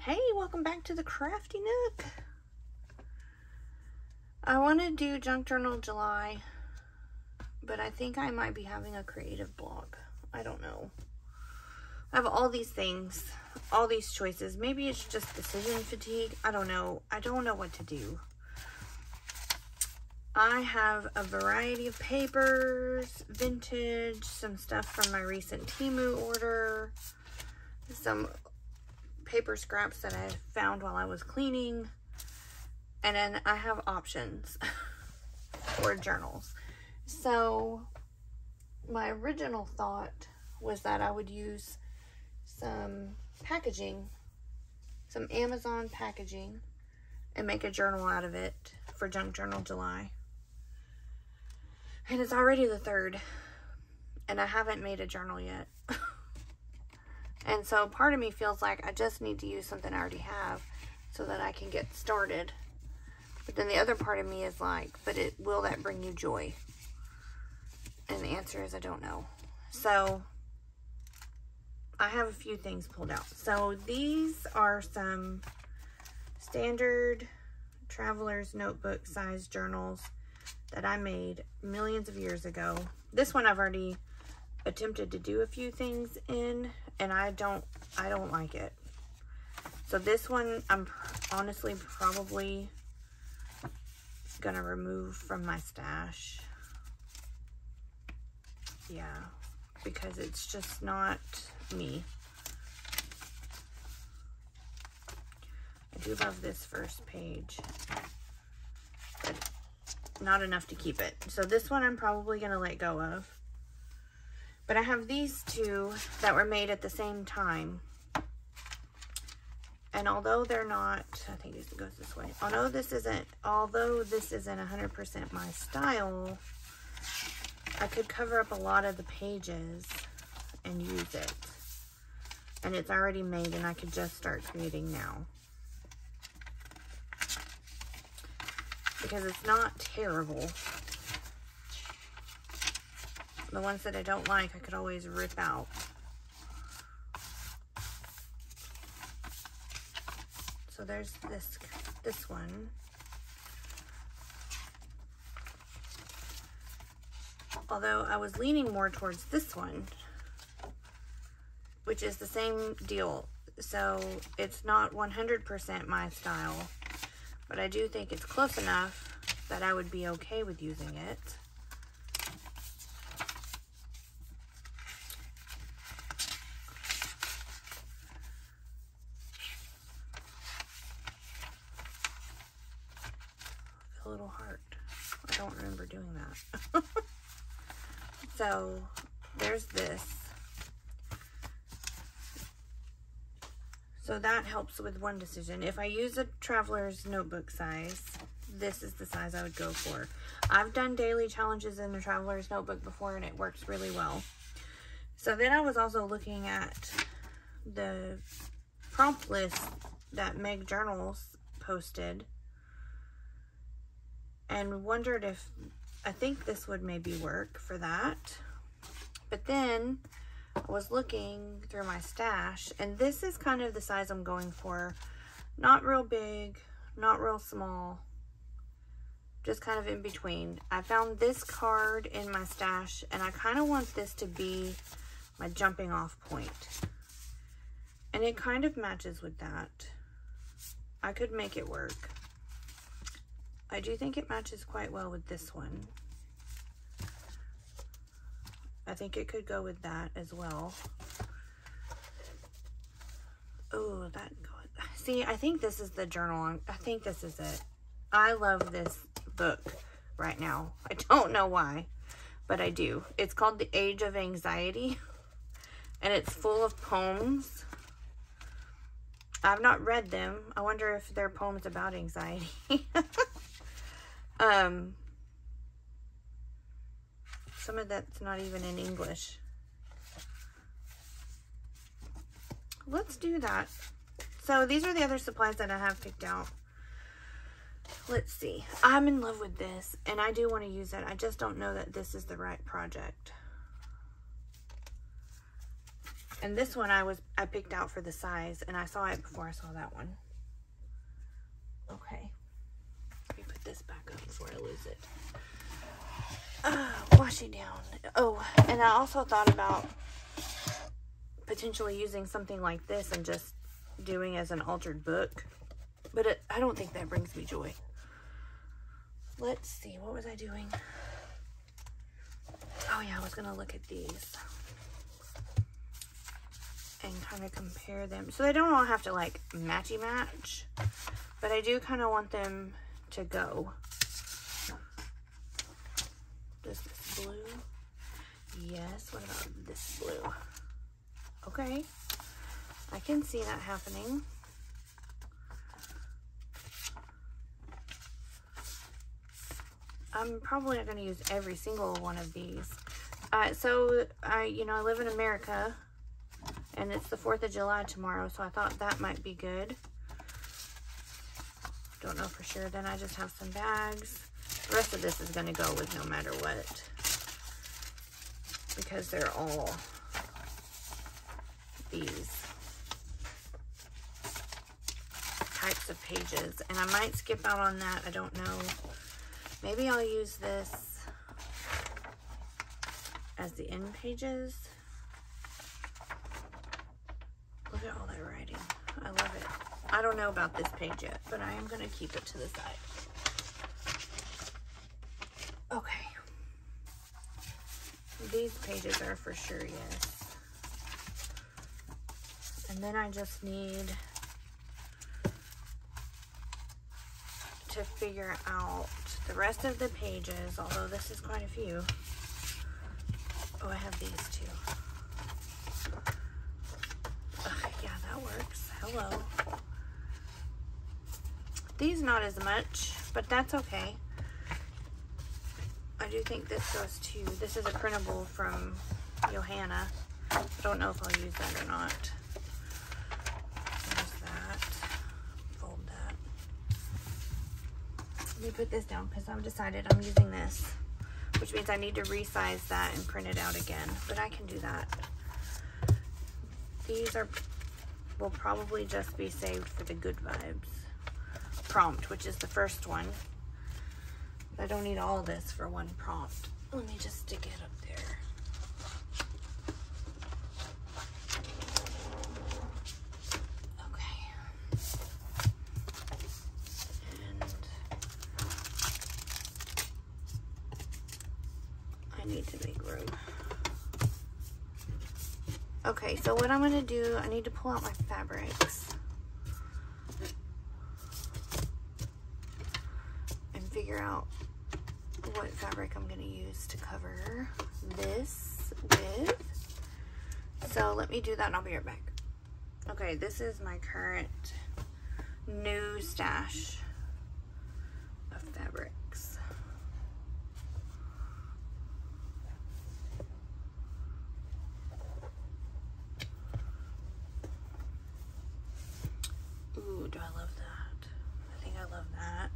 Hey, welcome back to the Crafty Nook. I want to do Junk Journal July, but I think I might be having a creative block. I don't know. I have all these things, all these choices. Maybe it's just decision fatigue. I don't know. I don't know what to do. I have a variety of papers, vintage, some stuff from my recent Temu order, some paper scraps that I found while I was cleaning, and then I have options for journals. So my original thought was that I would use some packaging, some Amazon packaging, and make a journal out of it for Junk Journal July. And it's already the 3rd, and I haven't made a journal yet. And so part of me feels like I just need to use something I already have so that I can get started. But then the other part of me is like, but will that bring you joy? And the answer is I don't know. So I have a few things pulled out. So these are some standard traveler's notebook size journals that I made millions of years ago. This one I've already attempted to do a few things in, and I don't like it. So this one I'm honestly probably gonna remove from my stash. Yeah, because it's just not me. I do love this first page, but not enough to keep it. So this one I'm probably gonna let go of. But I have these two that were made at the same time. And although they're not, I think this goes this way. Although this isn't 100% my style, I could cover up a lot of the pages and use it. And it's already made and I could just start creating now. Because it's not terrible. The ones that I don't like, I could always rip out. So there's this one. Although I was leaning more towards this one, which is the same deal. So it's not 100% my style, but I do think it's close enough that I would be okay with using it. A little heart. I don't remember doing that. So there's this. So that helps with one decision. If I use a traveler's notebook size, this is the size I would go for. I've done daily challenges in the traveler's notebook before and it works really well. So then I was also looking at the prompt list that Meg Journals posted and wondered if, I think this would maybe work for that. But then I was looking through my stash, and this is kind of the size I'm going for. Not real big, not real small, just kind of in between. I found this card in my stash, and I kind of want this to be my jumping off point. And it kind of matches with that. I could make it work. I do think it matches quite well with this one. I think it could go with that as well. Oh, that goes. See, I think this is the journal. I think this is it. I love this book right now. I don't know why, but I do. It's called The Age of Anxiety, and it's full of poems. I've not read them. I wonder if they're poems about anxiety. Some of that's not even in English. Let's do that. So these are the other supplies that I have picked out. Let's see. I'm in love with this, and I do want to use it. I just don't know that this is the right project. And this one I picked out for the size, and I saw it before I saw that one. Okay. Let me put this back up before I lose it. Washi down. Oh, and I also thought about potentially using something like this and just doing as an altered book. But I don't think that brings me joy. Let's see. What was I doing? Oh, yeah. I was going to look at these and kind of compare them. So they don't all have to, like, matchy match. But I do kind of want them to go. Does this blue? Yes. What about this blue? Okay. I can see that happening. I'm probably not going to use every single one of these. So I live in America, and it's the 4th of July tomorrow, so I thought that might be good. Don't know for sure. Then I just have some bags. The rest of this is going to go with no matter what, because they're all these types of pages, and I might skip out on that. I don't know. Maybe I'll use this as the end pages. Look at all that writing. I love it. I don't know about this page yet, but I am going to keep it to the side. Okay. These pages are for sure, yes. And then I just need to figure out the rest of the pages, although this is quite a few. Oh, I have these too. Yeah, that works. Hello. These not as much, but that's okay. I do think this goes too. This is a printable from Johanna. I don't know if I'll use that or not. There's that. Fold that. Let me put this down because I've decided I'm using this, which means I need to resize that and print it out again, but I can do that. These will probably just be saved for the Good Vibes prompt, which is the first one. I don't need all this for one prompt. Let me just stick it up there. Okay. And I need to make room. Okay, so what I'm going to do, I need to pull out my fabrics and figure out what fabric I'm going to use to cover this with. So let me do that and I'll be right back. Okay, this is my current new stash of fabrics. Ooh, do I love that? I think I love that.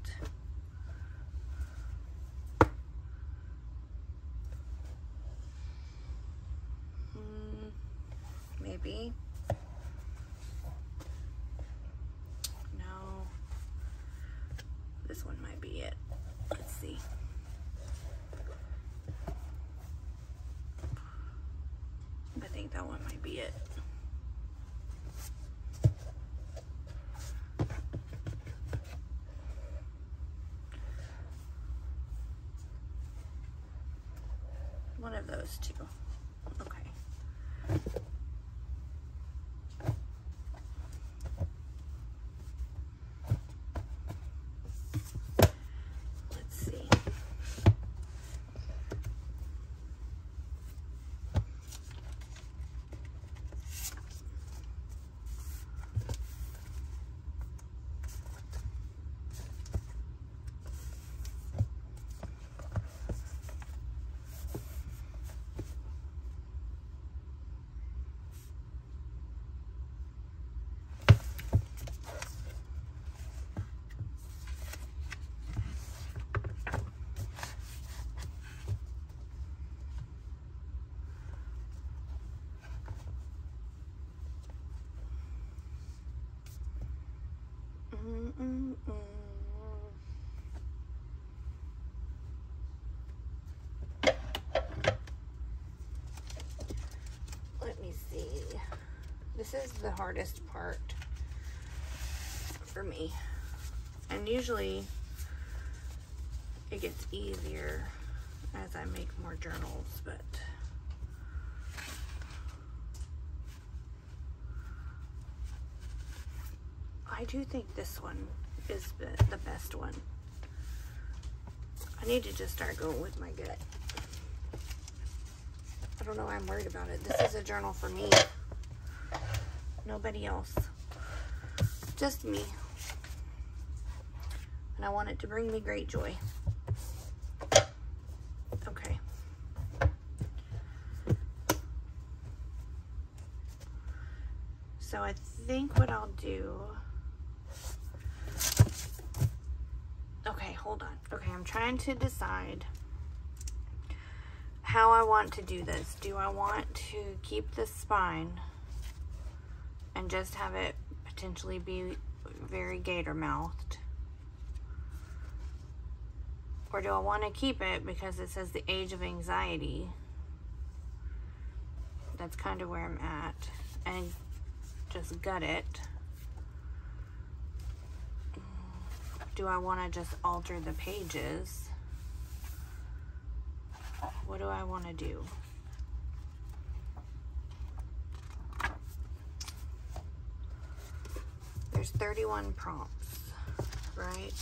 Maybe. No. This one might be it. Let's see. I think that one might be it. One of those two. Okay. Let's see. Let me see. This is the hardest part for me. And usually it gets easier as I make more journals, but I do think this one is the best one. I need to just start going with my gut. I don't know why I'm worried about it. This is a journal for me. Nobody else. Just me. And I want it to bring me great joy. Okay. So I think what I'll do... Okay, hold on. Okay, I'm trying to decide how I want to do this. Do I want to keep the spine and just have it potentially be very gator mouthed? Or do I want to keep it because it says the age of anxiety? That's kind of where I'm at. And just gut it. Do I want to just alter the pages? What do I want to do? There's 31 prompts, right?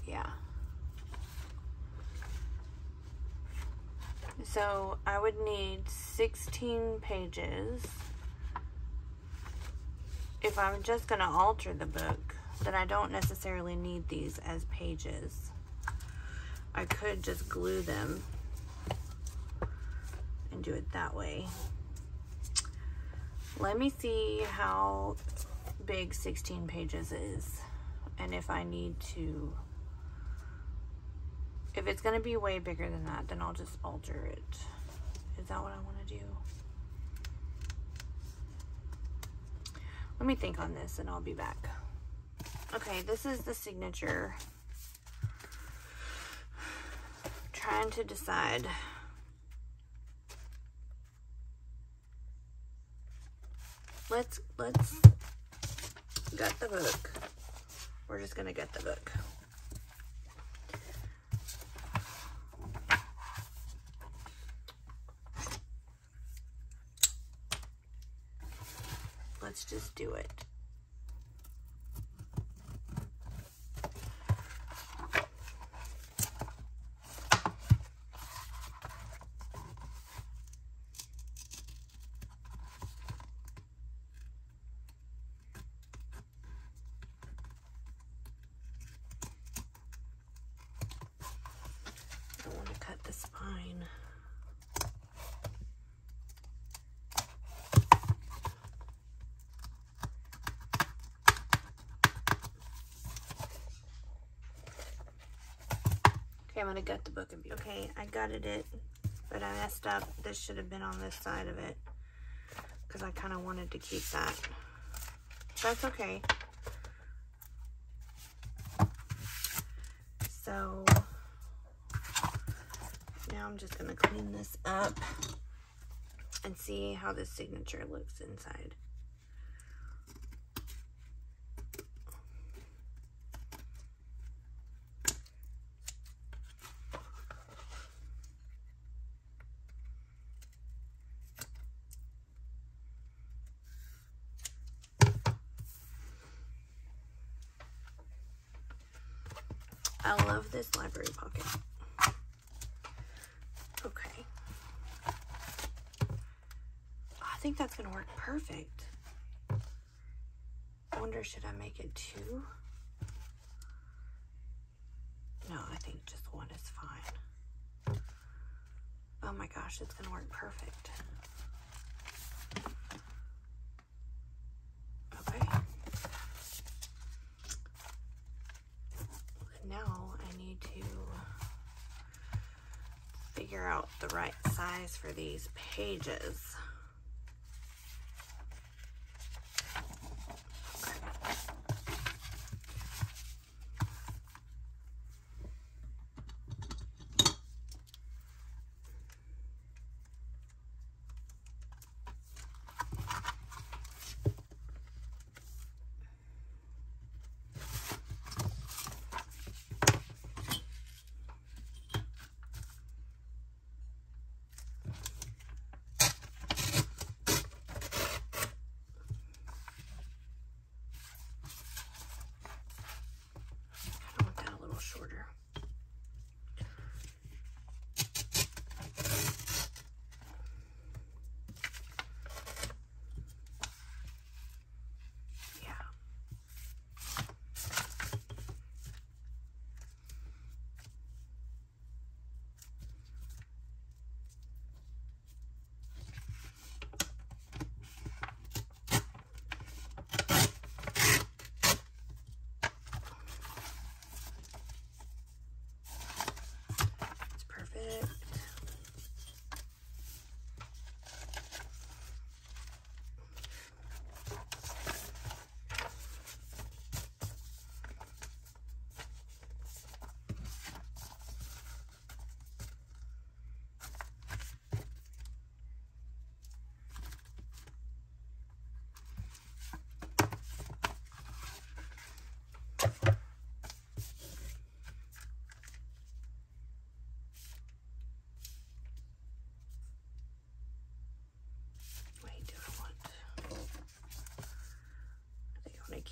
Yeah. So I would need 16 pages. If I'm just going to alter the book, then I don't necessarily need these as pages. I could just glue them and do it that way. Let me see how big 16 pages is, and if I need to, if it's going to be way bigger than that, then I'll just alter it. Is that what I want to do? Let me think on this and I'll be back. Okay, this is the signature. Trying to decide. Let's gut the book. We're just gonna gut the book. Let's just do it. I want to cut the spine. Okay, I'm gonna gut the book and be okay. I gutted it, but I messed up. This should have been on this side of it because I kind of wanted to keep that. That's okay. So now I'm just gonna clean this up and see how this signature looks inside. I love this library pocket. Okay. I think that's gonna work perfect. I wonder, should I make it 2? No, I think just 1 is fine. Oh my gosh, it's gonna work perfect. Okay. Now I need to figure out the right size for these pages. Okay.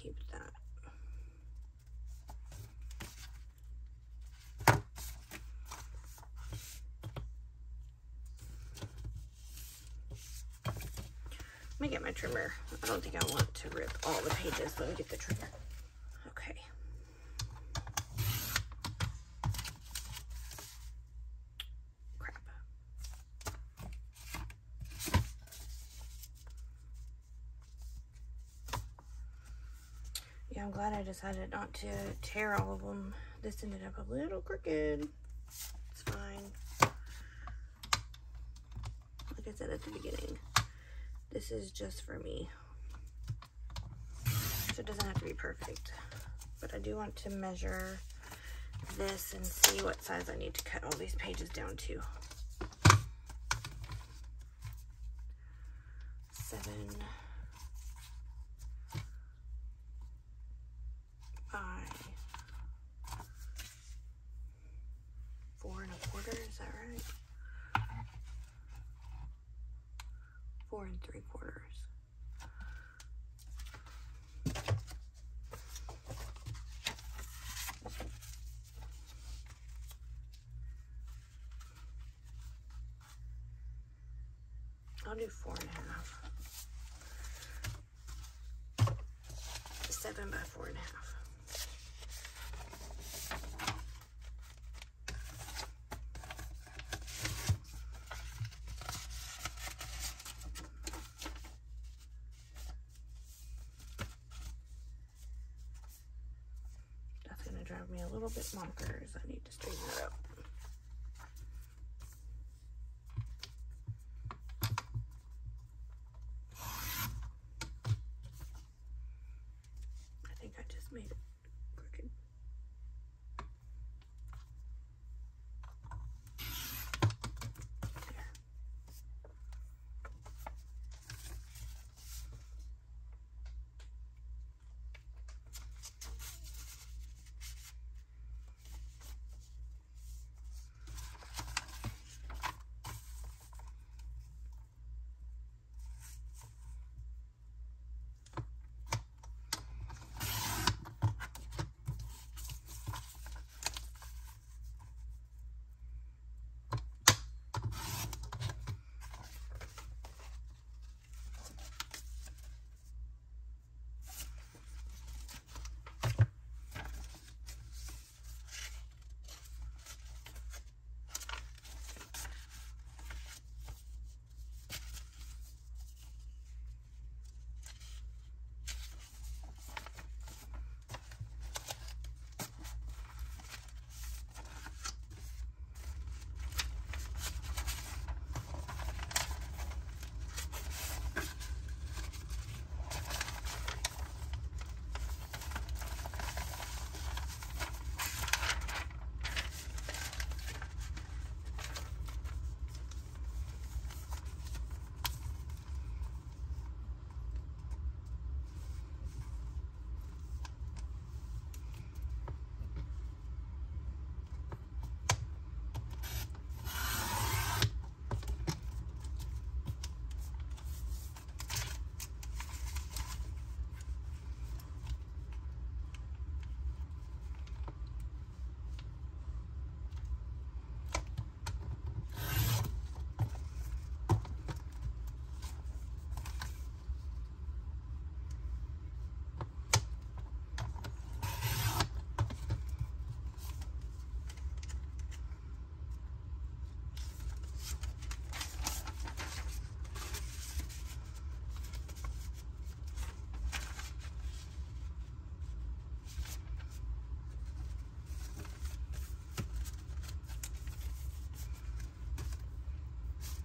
keep that. Let me get my trimmer. I don't think I want to rip all the pages. Let me get the trimmer. Okay. Crap. Yeah, I'm glad I decided not to tear all of them. This ended up a little crooked. It's fine. Like I said at the beginning, this is just for me. So it doesn't have to be perfect. But I do want to measure this and see what size I need to cut all these pages down to. 7 by 4 1/4, is that right? 4 3/4. I'll do 4 1/2. 7 by 4 1/2. That's gonna drive me a little bit bonkers. I need to straighten it up. Made it crooked. There.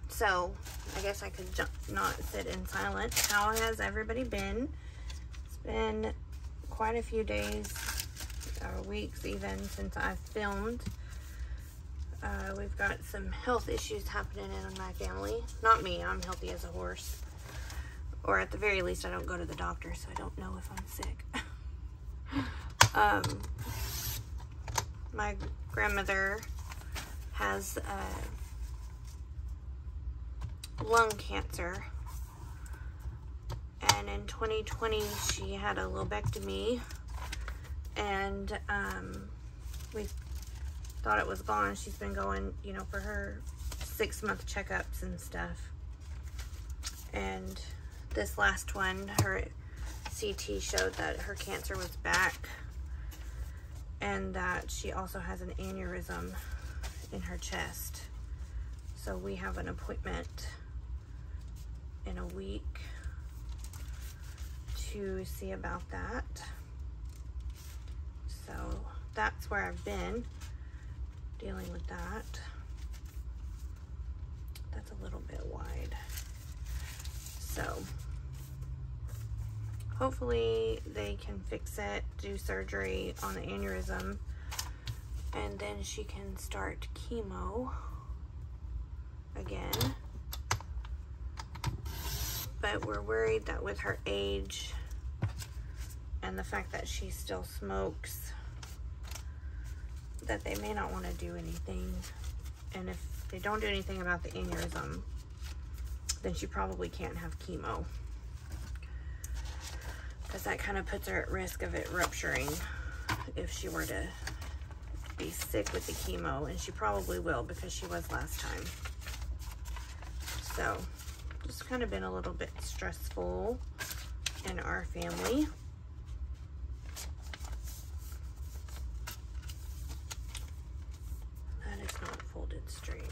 So, I guess I could not sit in silence. How has everybody been? It's been quite a few days, or weeks even, since I've filmed. We've got some health issues happening in my family. Not me, I'm healthy as a horse. Or at the very least, I don't go to the doctor, so I don't know if I'm sick. My grandmother has lung cancer, And in 2020, she had a lobectomy, and we thought it was gone. She's been going, you know, for her 6-month checkups and stuff. And this last one, her CT showed that her cancer was back, and that she also has an aneurysm in her chest. So we have an appointment in a week to see about that. So that's where I've been dealing with that. That's a little bit wide. So hopefully they can fix it, do surgery on the aneurysm, and then she can start chemo again. But we're worried that with her age and the fact that she still smokes, that they may not want to do anything. And if they don't do anything about the aneurysm, then she probably can't have chemo, because that kind of puts her at risk of it rupturing if she were to be sick with the chemo, and she probably will, because she was last time. So just kind of been a little bit stressful in our family. That is not folded straight.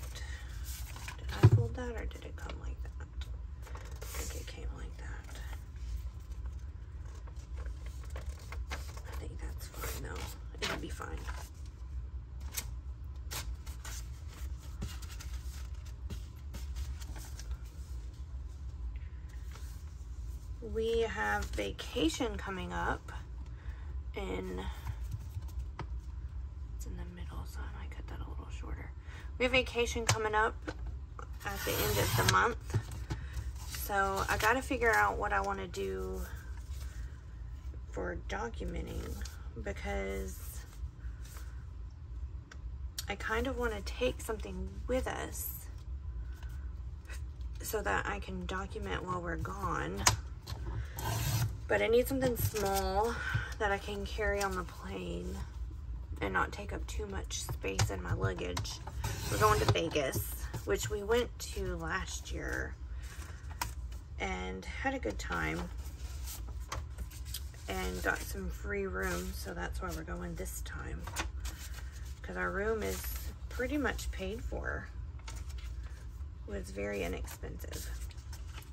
Did I fold that, or did it come like that? I think it came like that. I think that's fine though. It'll be fine. We have vacation coming up in, it's in the middle, so I might cut that a little shorter. We have vacation coming up at the end of the month. So I gotta figure out what I wanna do for documenting, because I kind of wanna take something with us so that I can document while we're gone. But I need something small that I can carry on the plane and not take up too much space in my luggage. We're going to Vegas, which we went to last year and had a good time and got some free rooms, so that's why we're going this time, because our room is pretty much paid for. It was very inexpensive,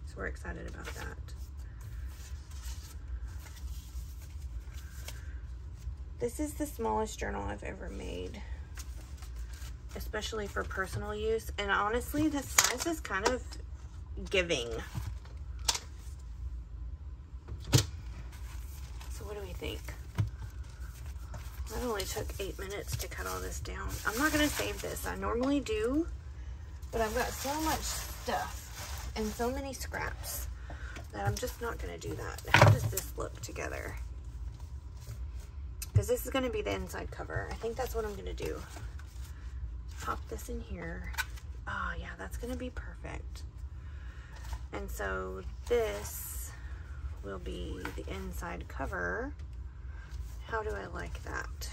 so we're excited about that. This is the smallest journal I've ever made, especially for personal use. And honestly, the size is kind of giving. So what do we think? That only took 8 minutes to cut all this down. I'm not gonna save this. I normally do, but I've got so much stuff and so many scraps that I'm just not gonna do that. How does this look together? Because this is going to be the inside cover. I think that's what I'm going to do. Pop this in here. Oh yeah, that's going to be perfect. And so this will be the inside cover. How do I like that?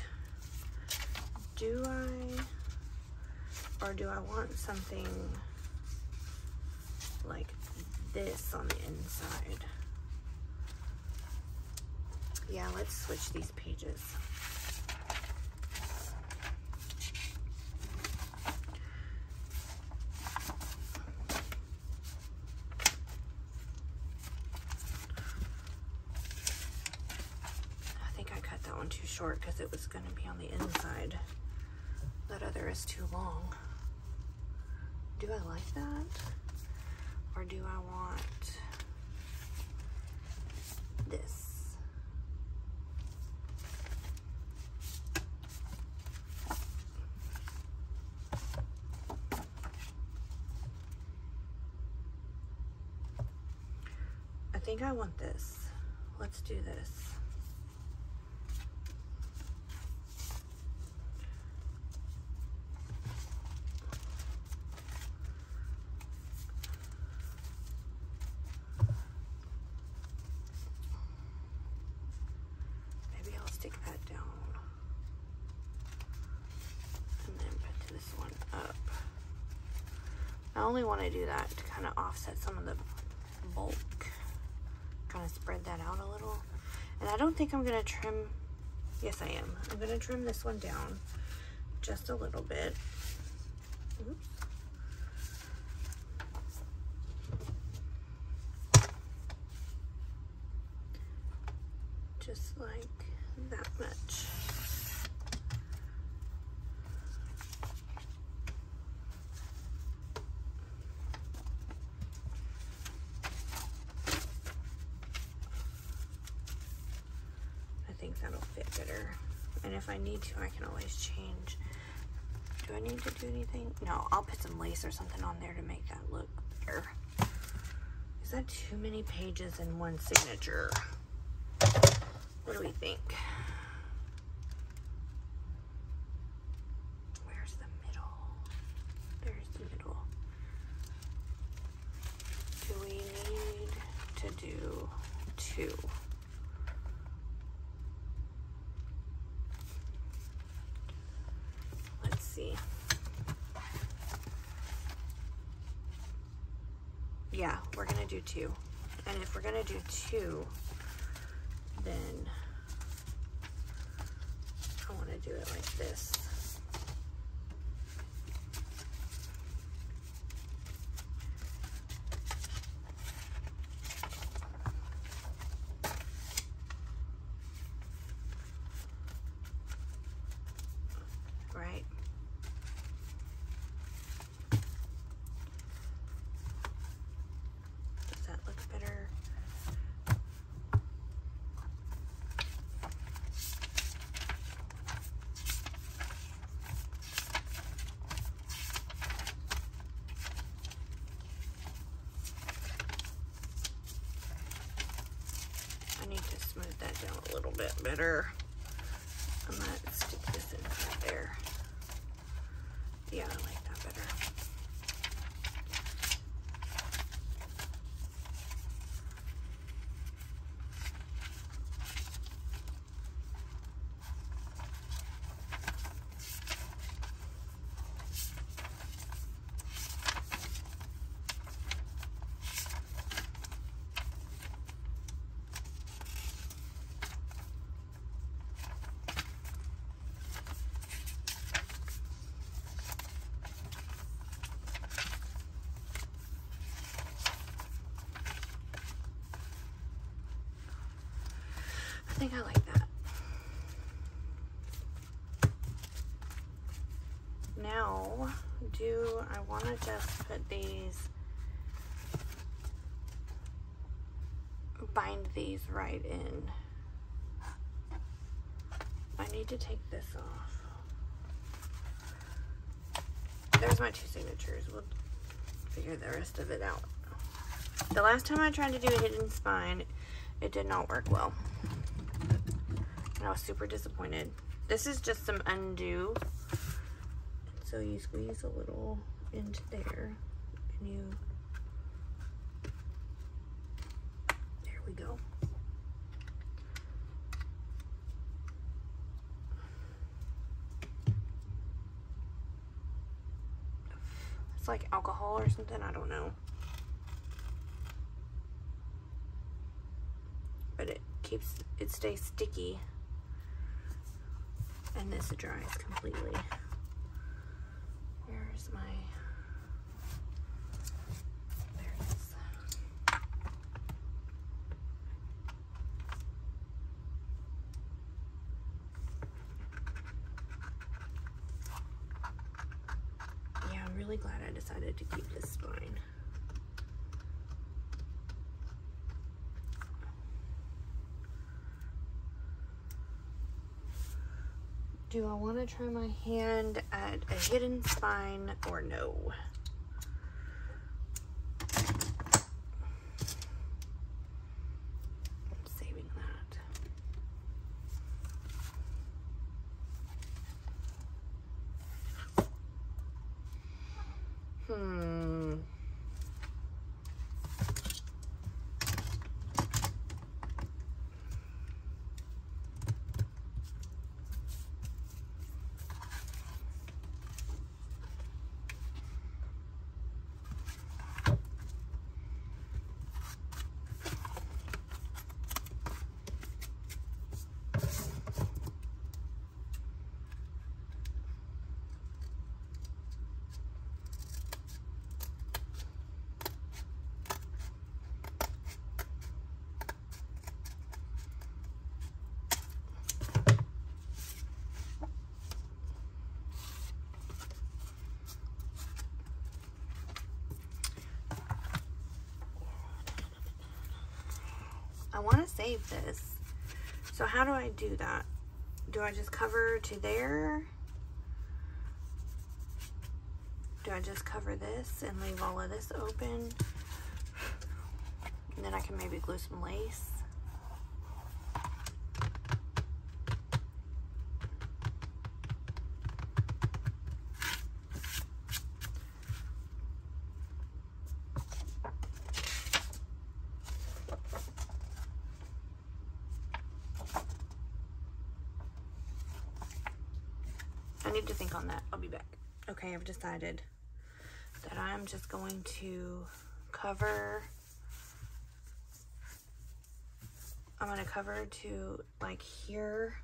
Do I, or do I want something like this on the inside? Yeah, let's switch these pages. I think I cut that one too short because it was going to be on the inside. That other is too long. Do I like that? Or do I want this? I think I want this. Let's do this. only want to do that to kind of offset some of the bulk. Kind of spread that out a little. And I don't think I'm going to trim. Yes, I am. I'm going to trim this one down just a little bit. Oops. Just like that much. I think that'll fit better. And if I need to, I can always change. Do I need to do anything? No, I'll put some lace or something on there to make that look better. Is that too many pages in one signature? What do we think? Where's the middle? There's the middle. Do we need to do 2? Let's see. Yeah, we're gonna do 2. And if we're gonna do 2, then I want to do it like this. Right? Does that look better? I need to smooth that down a little bit better. I might stick this in right there. Yeah, I like that better. I think I like that. Now, do I want to just put these, bind these right in? I need to take this off. There's my 2 signatures. We'll figure the rest of it out. The last time I tried to do a hidden spine, it did not work well. And I was super disappointed. This is just some undo. So you squeeze a little into there and you, there we go. It's like alcohol or something, I don't know. But it stays sticky. And this dries completely. Where's my, there it is. Yeah, I'm really glad I decided to keep this spine. Do I want to try my hand at a hidden spine or no? I'm saving that. I want to save this. So how do I do that? Do I just cover to there? Do I just cover this and leave all of this open? And then I can maybe glue some lace. I need to think on that. I'll be back. Okay, I've decided that I'm just going to cover. I'm going to cover to like here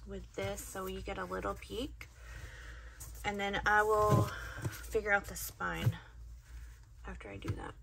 with this so you get a little peek. And then I will figure out the spine after I do that.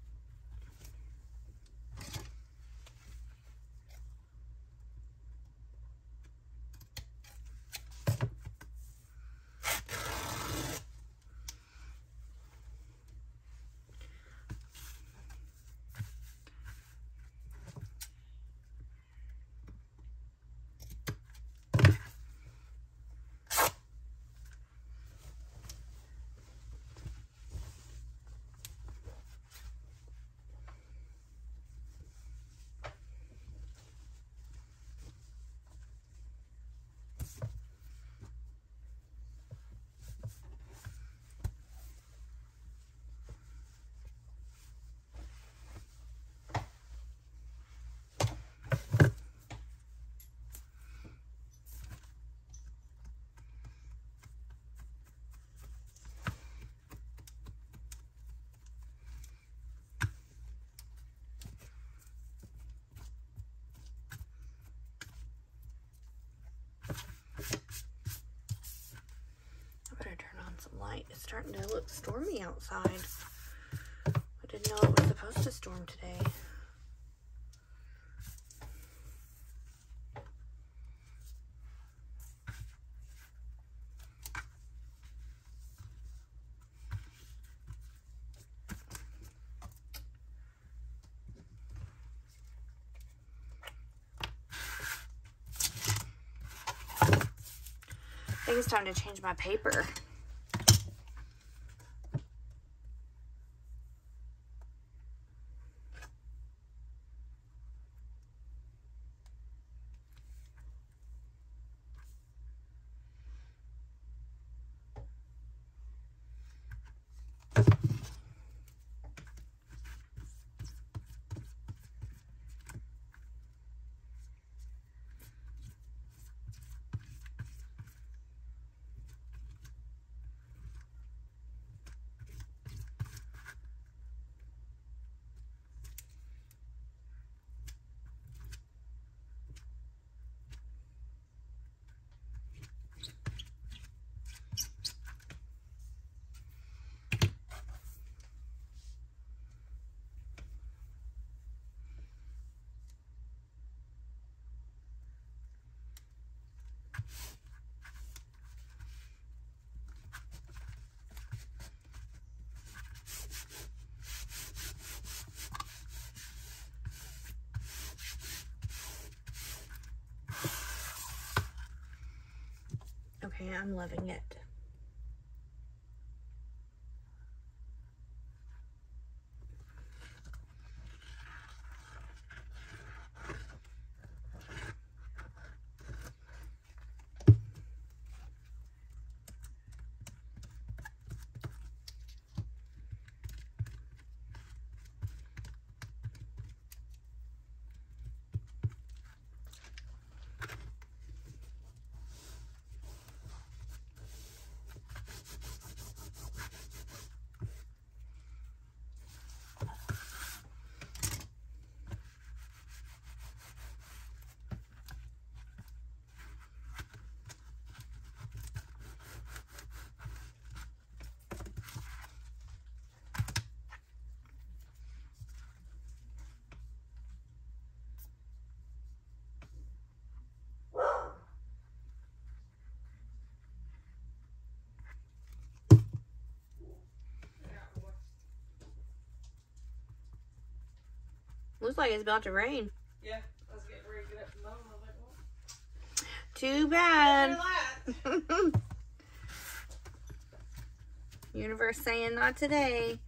Light. It's starting to look stormy outside. I didn't know it was supposed to storm today. I think it's time to change my paper. Okay, I'm loving it. Looks like it's about to rain. Yeah, I was getting ready to get up and mow. I was like, well, Too bad. relax. Universe saying not today.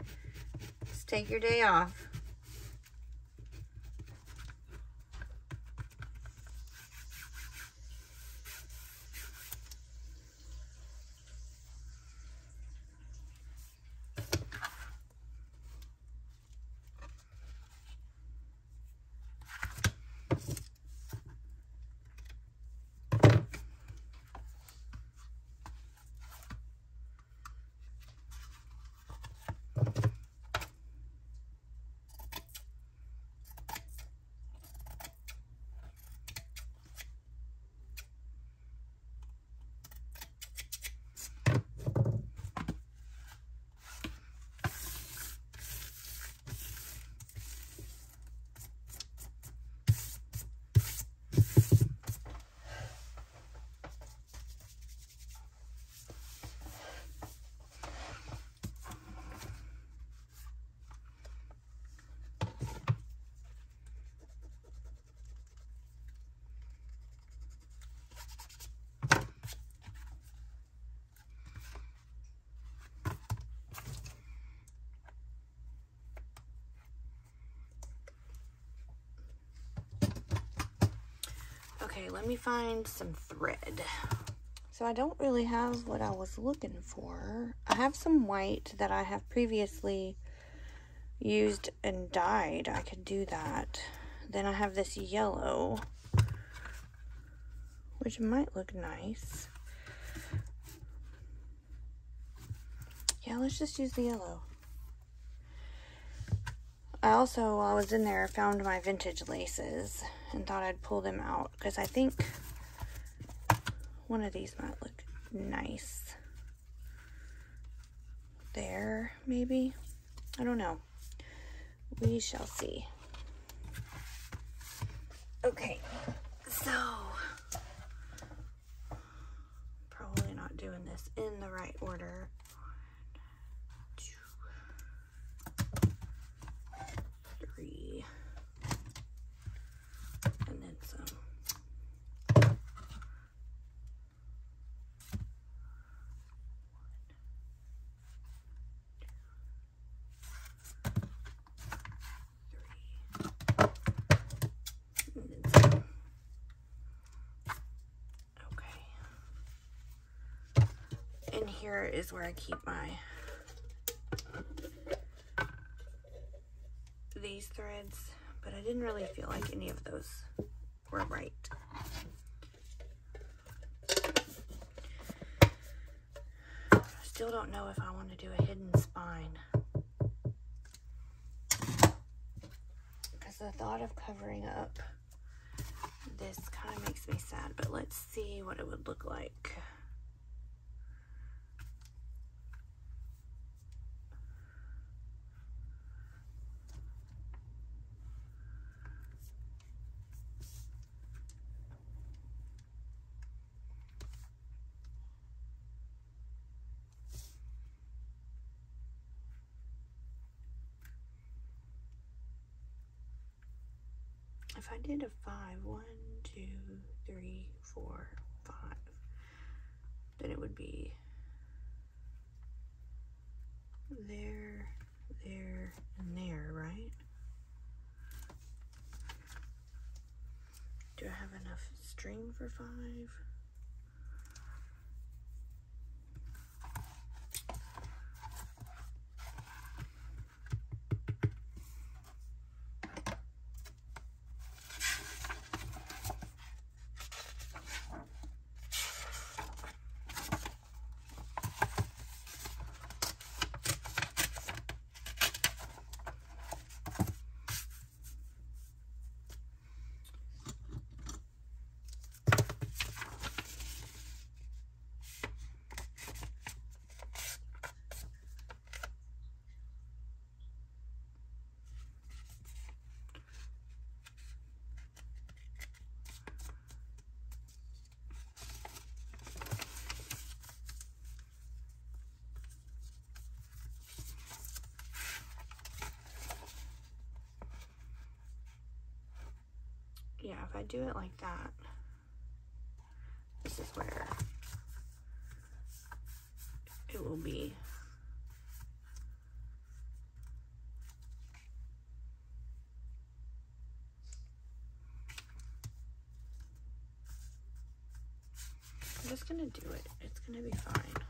Just take your day off. Okay, let me find some thread. So I don't really have what I was looking for. I have some white that I have previously used and dyed. I could do that. Then I have this yellow, which might look nice. Yeah, let's just use the yellow. I also, while I was in there, found my vintage laces and thought I'd pull them out because I think one of these might look nice. There, maybe? I don't know. We shall see. Okay, so probably not doing this in the right order. 1, 2, 3, and then some. And here is where I keep these threads, but I didn't really feel like any of those were right. Still don't know if I want to do a hidden spine, because the thought of covering up this kind of makes me sad, but let's see what it would look like. If I did a 5, 1, 2, 3, 4, 5, then it would be there, there, and there, right? Do I have enough string for 5? yeah, if I do it like that, this is where it will be. I'm just gonna do it. It's gonna be fine.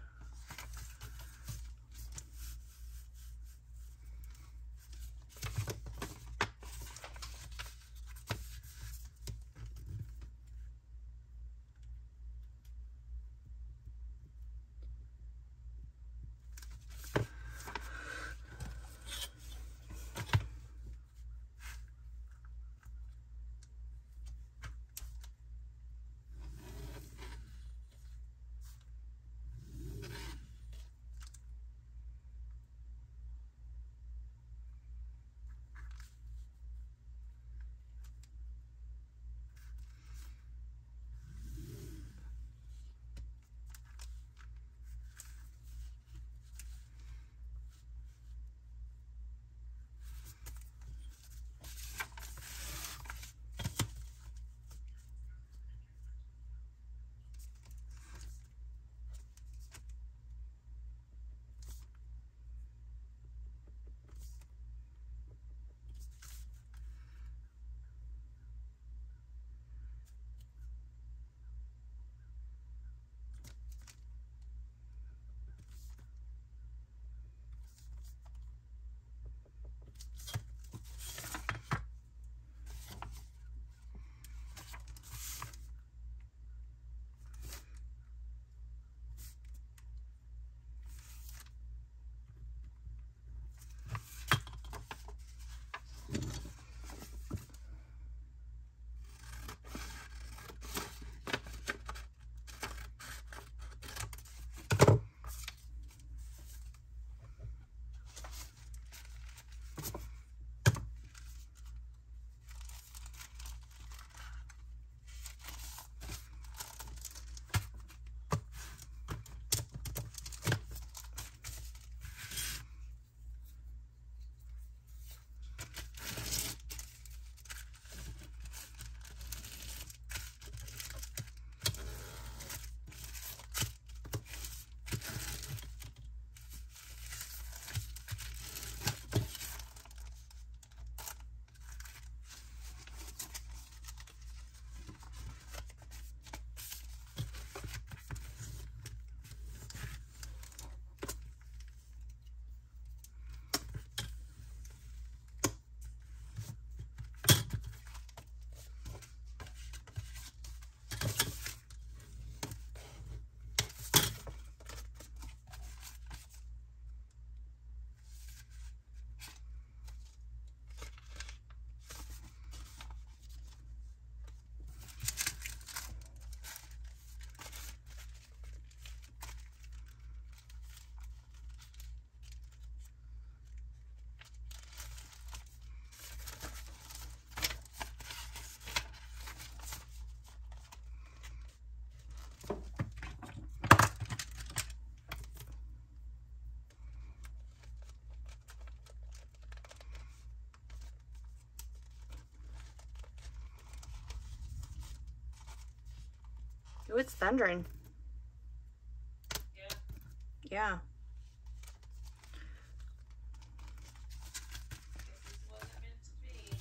Oh, it's thundering. Yeah. Yeah. Guess this wasn't meant to be.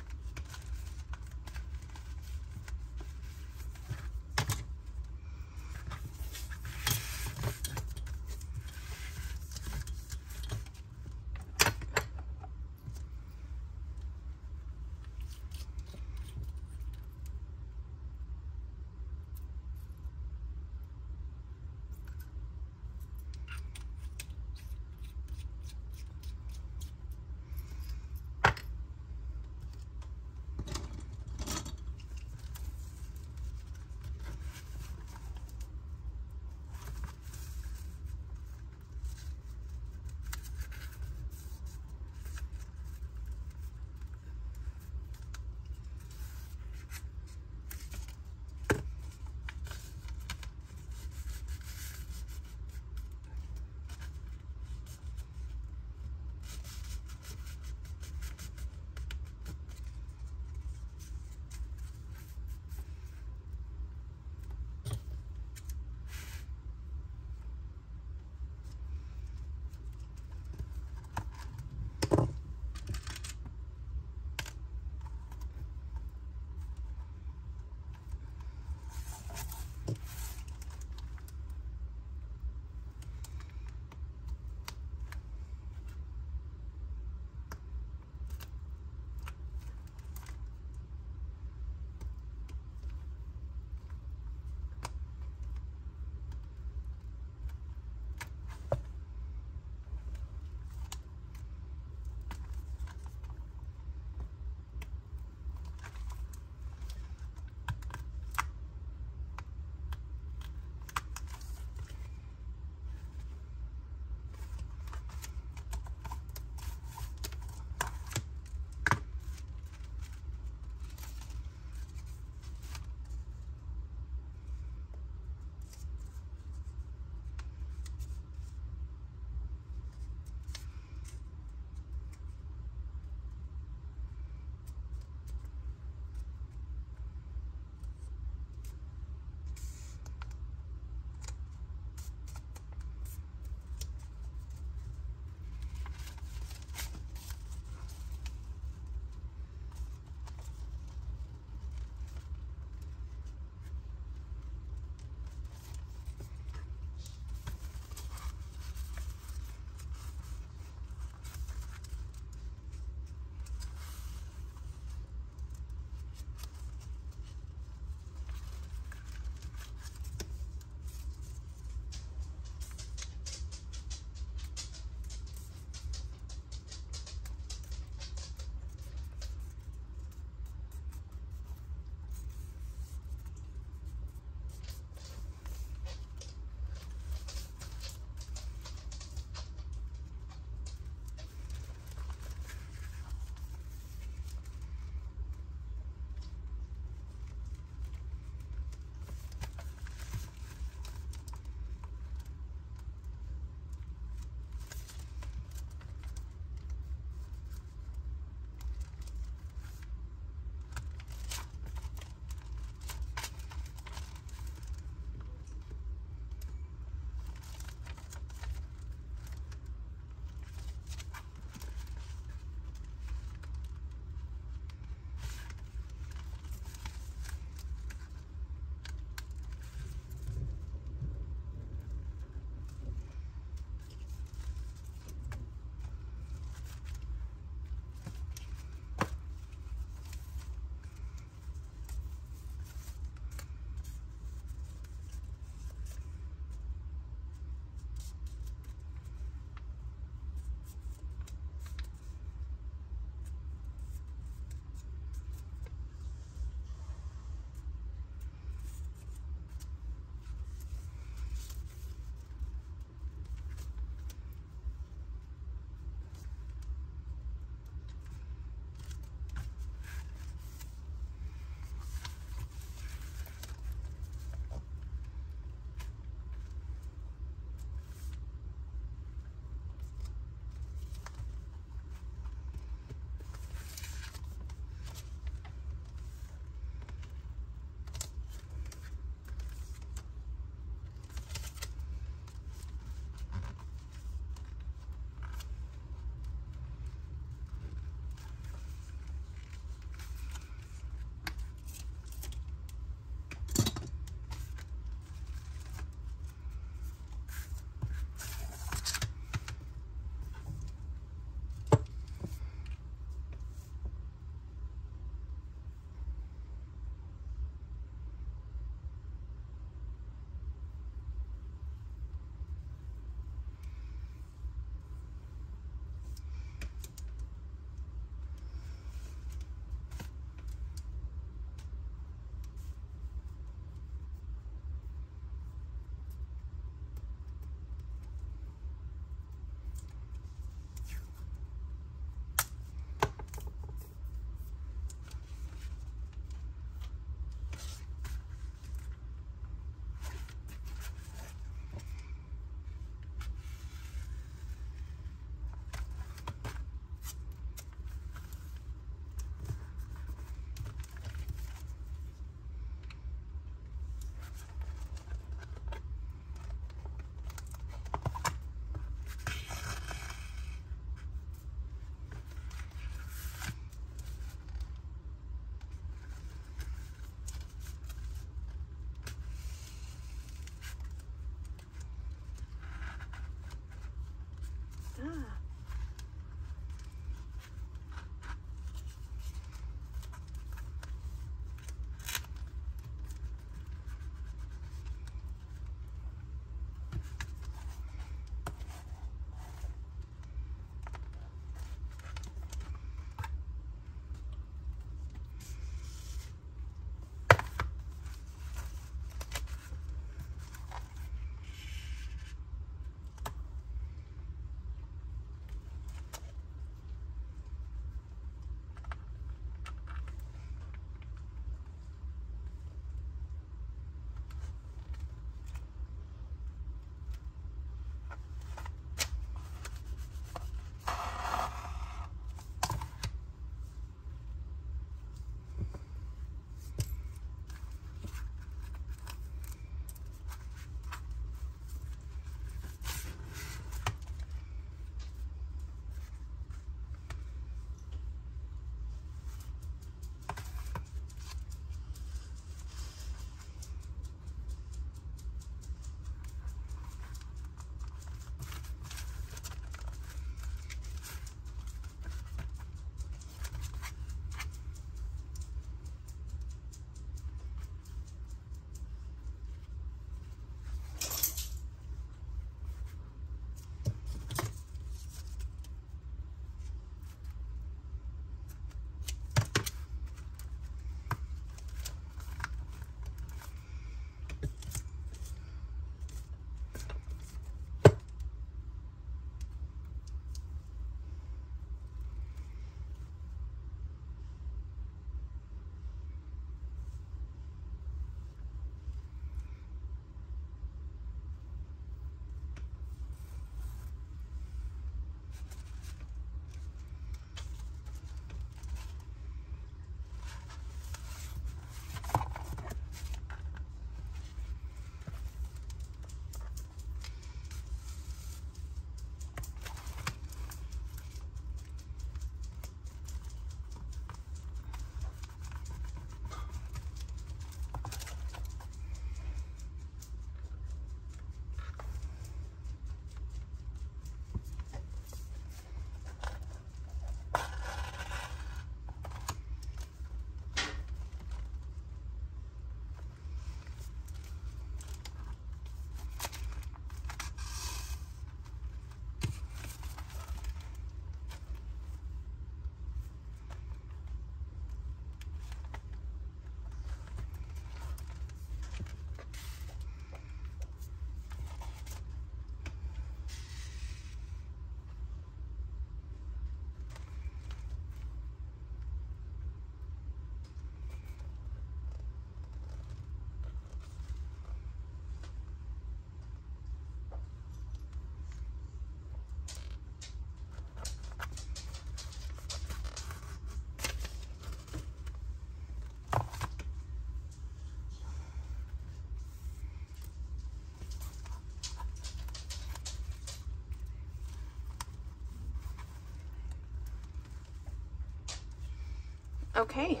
Okay.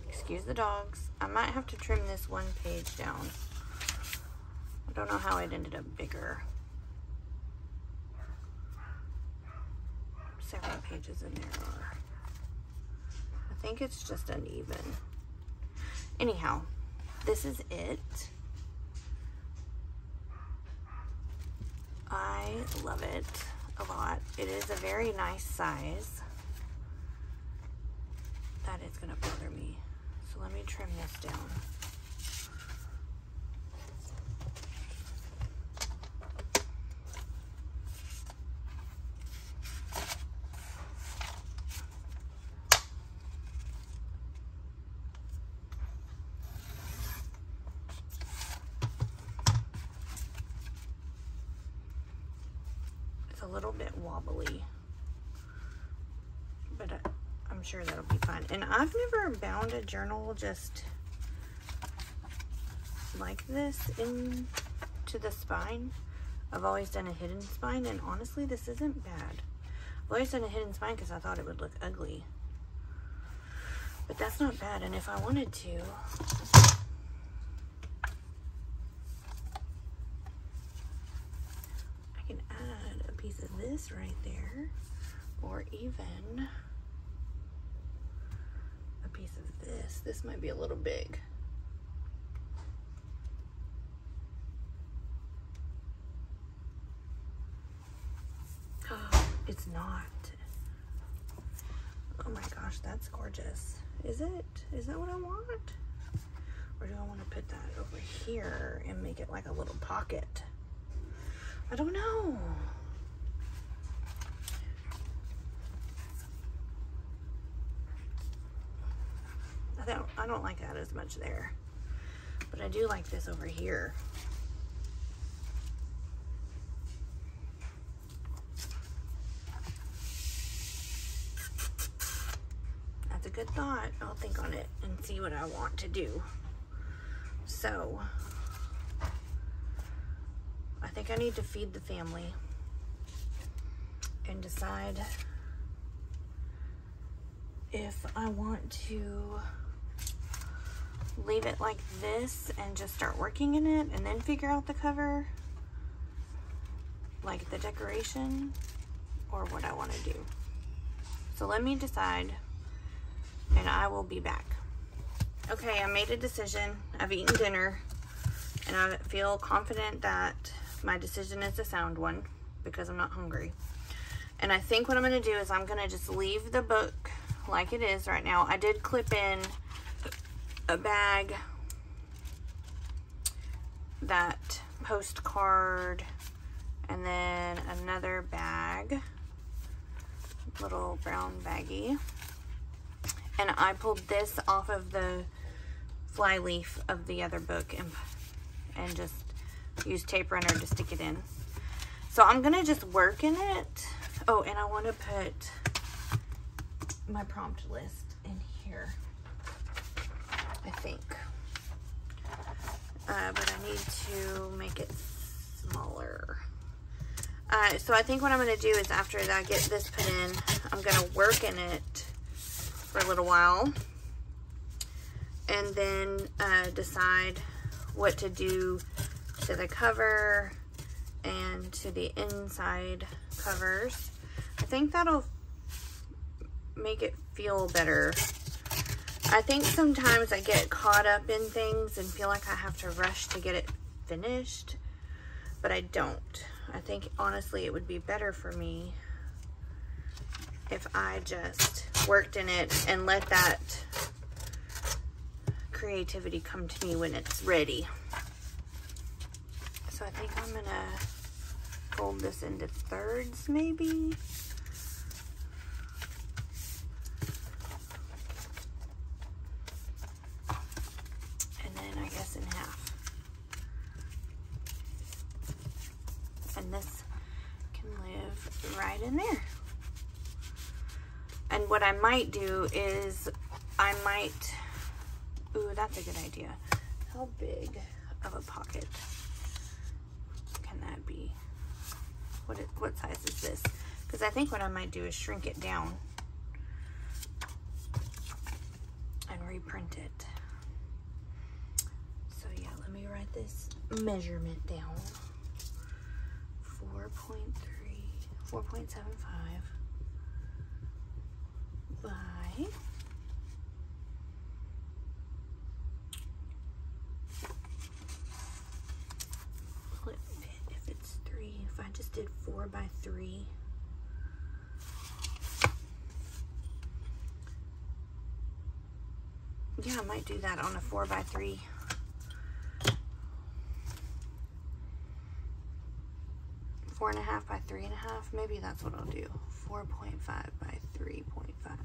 Excuse the dogs. I might have to trim this one page down. I don't know how it ended up bigger. Several pages in there are. I think it's just uneven. Anyhow, this is it. I love it a lot. It is a very nice size. That is gonna bother me. So let me trim this down. It's a little bit wobbly, but I'm sure that'll be fine. And I've never bound a journal just like this into the spine. I've always done a hidden spine, and honestly, this isn't bad. I've always done a hidden spine because I thought it would look ugly. But that's not bad, and if I wanted to, I can add a piece of this right there, or even a piece of this. This might be a little big. Oh, it's not. Oh my gosh, that's gorgeous. Is it? Is that what I want? Or do I want to put that over here and make it like a little pocket? I don't know. I don't like that as much there, but I do like this over here. That's a good thought. I'll think on it and see what I want to do. So I think I need to feed the family and decide if I want to leave it like this and just start working in it and then figure out the cover, like the decoration, or what I want to do. So let me decide and I will be back. Okay, I made a decision. I've eaten dinner and I feel confident that my decision is a sound one because I'm not hungry. And I think what I'm going to do is I'm going to just leave the book like it is right now. I did clip in a bag, that postcard, and then another bag, little brown baggie. And I pulled this off of the fly leaf of the other book and just used tape runner to stick it in. So I'm gonna just work in it. Oh, and I want to put my prompt list in here, I think. But I need to make it smaller. So I think what I'm going to do is after I get this put in, I'm going to work in it for a little while. And then decide what to do to the cover and to the inside covers. I think that'll make it feel better. I think sometimes I get caught up in things and feel like I have to rush to get it finished, but I don't. I think honestly it would be better for me if I just worked in it and let that creativity come to me when it's ready. So I think I'm gonna fold this into thirds maybe. In half. And this can live right in there. And what I might do is I might, ooh, that's a good idea. How big of a pocket can that be? What size is this? Because I think what I might do is shrink it down. reprint it. So yeah, let me write this measurement down. 4.75 by will it fit if it's 3? If I just did 4 by 3. Yeah, I might do that on a 4 by 3. Four and a half by 3.5. Maybe that's what I'll do. 4.5 by 3.5.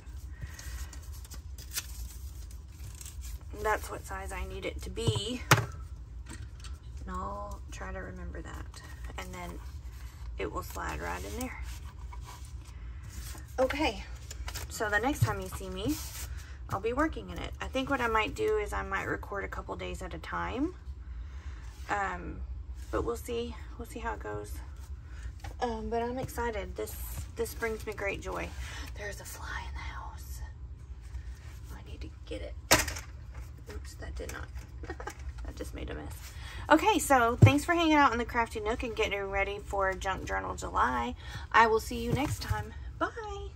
That's what size I need it to be. And I'll try to remember that. And then it will slide right in there. Okay. So the next time you see me, I'll be working in it. I think what I might do is I might record a couple days at a time. But we'll see. We'll see how it goes. But I'm excited. This brings me great joy. There's a fly in the house. I need to get it. Oops, that did not. That just made a mess. Okay, so thanks for hanging out in the Crafty Nook and getting ready for Junk Journal July. I will see you next time. Bye.